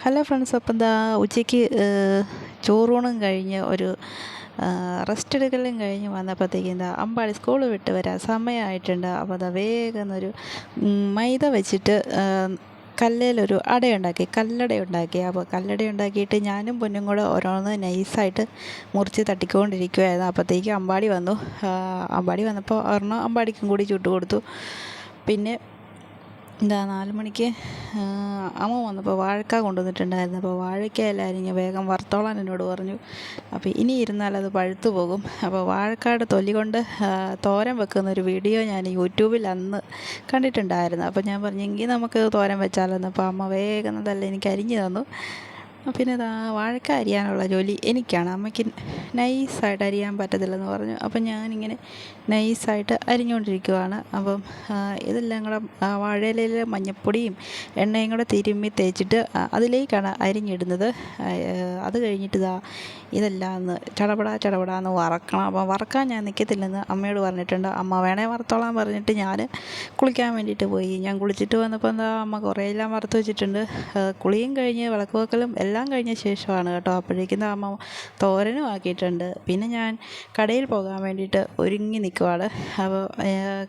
Hello friends, അപ്പം എന്താ ഉച്ചയ്ക്ക് ചോറൂണും കഴിഞ്ഞ് ഒരു റെസ്റ്റ് എടുക്കലും കഴിഞ്ഞ് വന്നപ്പോഴത്തേക്ക് എന്താ അമ്പാടി സ്കൂൾ വിട്ട് വരാൻ സമയമായിട്ടുണ്ട്. അപ്പോൾ അതാ വേഗം ഒരു മൈദ വെച്ചിട്ട് കല്ലിലൊരു കല്ലട ഉണ്ടാക്കി. അപ്പോൾ കല്ലട ഉണ്ടാക്കിയിട്ട് ഞാനും പൊന്നും കൂടെ ഓരോന്ന് നൈസായിട്ട് മുറിച്ച് തട്ടിക്കൊണ്ടിരിക്കുമായിരുന്നു. അപ്പോഴത്തേക്ക് അമ്പാടി വന്നു. അമ്പാടി വന്നപ്പോൾ ഒരെണ്ണം അമ്പാടിക്കും കൂടി ചുട്ട് കൊടുത്തു. പിന്നെ എന്താ 4 മണിക്ക് അമ്മ വന്നപ്പോൾ വാഴക്ക കൊണ്ടുവന്നിട്ടുണ്ടായിരുന്നു. അപ്പോൾ വാഴയ്ക്കയെല്ലാം അരിഞ്ഞ് വേഗം വറുത്തോളാൻ എന്നോട് പറഞ്ഞു. അപ്പോൾ ഇനി ഇരുന്നാൽ അത് പഴുത്തു പോകും. അപ്പോൾ വാഴക്കായുടെ തൊലി കൊണ്ട് തോരൻ വെക്കുന്നൊരു വീഡിയോ ഞാൻ യൂട്യൂബിൽ അന്ന് കണ്ടിട്ടുണ്ടായിരുന്നു. അപ്പോൾ ഞാൻ പറഞ്ഞു എങ്കിൽ നമുക്ക് തോരൻ വെച്ചാലെന്ന്. അപ്പോൾ അമ്മ വേഗം അതെല്ലാം എനിക്ക് അരിഞ്ഞു തന്നു. പിന്നെ വാഴക്ക അരിയാനുള്ള ജോലി എനിക്കാണ്. അമ്മയ്ക്ക് നൈസായിട്ട് അരിയാൻ പറ്റത്തില്ലെന്ന് പറഞ്ഞു. അപ്പം ഞാനിങ്ങനെ നൈസായിട്ട് അരിഞ്ഞുകൊണ്ടിരിക്കുവാണ്. അപ്പം ഇതെല്ലാം കൂടെ വാഴയിലയിൽ മഞ്ഞൾപ്പൊടിയും എണ്ണയും കൂടെ തിരുമ്മി തേച്ചിട്ട് അതിലേക്കാണ് അരിഞ്ഞിടുന്നത്. അത് കഴിഞ്ഞിട്ട് ഇതെല്ലാം ഒന്ന് ചടപടാന്ന് വറക്കണം. അപ്പം വറക്കാൻ ഞാൻ നിൽക്കത്തില്ലെന്ന് അമ്മയോട് പറഞ്ഞിട്ടുണ്ട്. അമ്മ വേണേ വറുത്തോളാൻ പറഞ്ഞിട്ട് ഞാൻ കുളിക്കാൻ വേണ്ടിയിട്ട് പോയി. ഞാൻ കുളിച്ചിട്ട് വന്നപ്പോൾ അമ്മ കുറേയെല്ലാം വറുത്ത് വെച്ചിട്ടുണ്ട്. കുളിയും കഴിഞ്ഞ് വിളക്ക് വെക്കലും എല്ലാം കഴിഞ്ഞ ശേഷമാണ് കേട്ടോ. അപ്പോഴേക്കും അമ്മ തോരനും ആക്കിയിട്ടുണ്ട്. പിന്നെ ഞാൻ കടയിൽ പോകാൻ വേണ്ടിയിട്ട് ഒരുങ്ങി നിൽക്കുവാണ്. അപ്പോൾ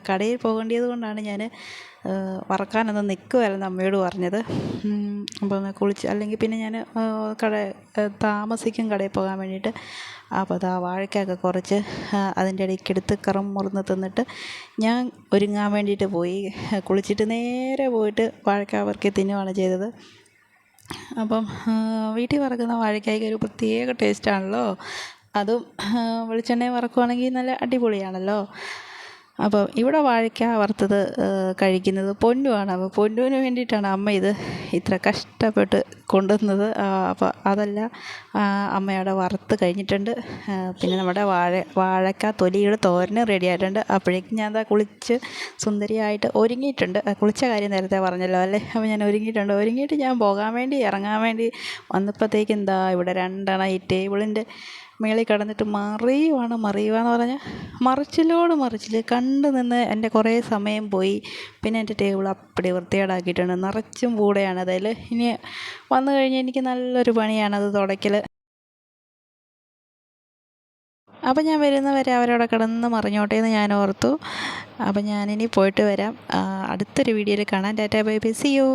കടയിൽ പോകേണ്ടത് കൊണ്ടാണ് ഞാൻ വറക്കാനൊന്നും നിൽക്കുമായിരുന്നു അമ്മയോട് പറഞ്ഞത്. അപ്പോൾ കുളിച്ച് അല്ലെങ്കിൽ പിന്നെ ഞാൻ താമസിക്കും കടയിൽ പോകാൻ വേണ്ടിയിട്ട്. അപ്പോൾ വാഴയ്ക്കൊക്കെ കുറച്ച് അതിൻ്റെ ഇടയ്ക്ക് എടുത്ത് മുറിന്ന് തിന്നിട്ട് ഞാൻ ഒരുങ്ങാൻ വേണ്ടിയിട്ട് പോയി. കുളിച്ചിട്ട് നേരെ പോയിട്ട് വാഴക്ക പെറുക്കി തിന്നുകയാണ് ചെയ്തത്. അപ്പം വീട്ടിൽ വറക്കുന്ന വാഴയ്ക്കായ്ക്ക് ഒരു പ്രത്യേക ടേസ്റ്റാണല്ലോ. അതും വെളിച്ചെണ്ണയിൽ വറക്കുവാണെങ്കിൽ നല്ല അടിപൊളിയാണല്ലോ. അപ്പം ഇവിടെ വാഴയ്ക്ക വറുത്തത് കഴിക്കുന്നത് പൊന്നുമാണ്. അപ്പോൾ പൊന്നുവിന് വേണ്ടിയിട്ടാണ് അമ്മ ഇത് ഇത്ര കഷ്ടപ്പെട്ട് കൊണ്ടുവന്നത്. അപ്പോൾ അതെല്ലാം അമ്മയുടെ വറുത്ത് കഴിഞ്ഞിട്ടുണ്ട്. പിന്നെ നമ്മുടെ വാഴയ്ക്ക തൊലിയുടെ തോരനും റെഡി ആയിട്ടുണ്ട്. അപ്പോഴേക്കും ഞാൻ കുളിച്ച് സുന്ദരിയായിട്ട് ഒരുങ്ങിയിട്ടുണ്ട്. കുളിച്ച കാര്യം നേരത്തെ പറഞ്ഞല്ലോ അല്ലേ. അപ്പോൾ ഞാൻ ഒരുങ്ങിയിട്ട് ഞാൻ ഇറങ്ങാൻ വേണ്ടി വന്നപ്പോഴത്തേക്കും ഇവിടെ 2 ഈ ടേബിളിൻ്റെ മേളിൽ കിടന്നിട്ട് മറിയുവാന്ന് പറഞ്ഞാൽ മറിച്ചിൽ കണ്ടു നിന്ന് എൻ്റെ കുറേ സമയം പോയി. പിന്നെ എൻ്റെ ടേബിൾ അപ്പടി വൃത്തികേടാക്കിയിട്ടുണ്ട്. നിറച്ചും കൂടെയാണ് അതിൽ. ഇനി വന്നു കഴിഞ്ഞ് എനിക്ക് നല്ലൊരു പണിയാണത് തുടയ്ക്കൽ. അപ്പം ഞാൻ വരുന്നവരെ അവരവിടെ കിടന്ന് മറിഞ്ഞോട്ടെ എന്ന് ഞാൻ ഓർത്തു. അപ്പം ഞാനിനി പോയിട്ട് വരാം. അടുത്തൊരു വീഡിയോയിൽ കാണാം. Tata bye bye, see U.